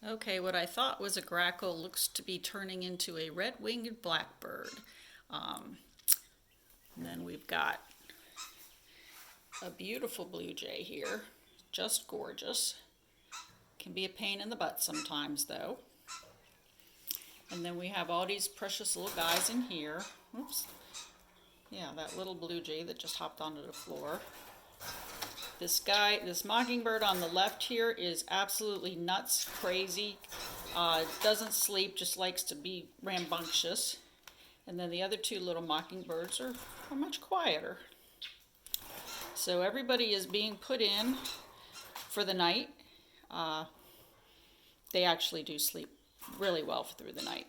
Okay, what I thought was a grackle looks to be turning into a red-winged blackbird. Um, and then we've got a beautiful blue jay here, just gorgeous. Can be a pain in the butt sometimes though. And then we have all these precious little guys in here. Oops. Yeah, that little blue jay that just hopped onto the floor. This guy, this mockingbird on the left here is absolutely nuts, crazy. Doesn't sleep, just likes to be rambunctious. And then the other two little mockingbirds are much quieter. So everybody is being put in for the night. They actually do sleep really well through the night.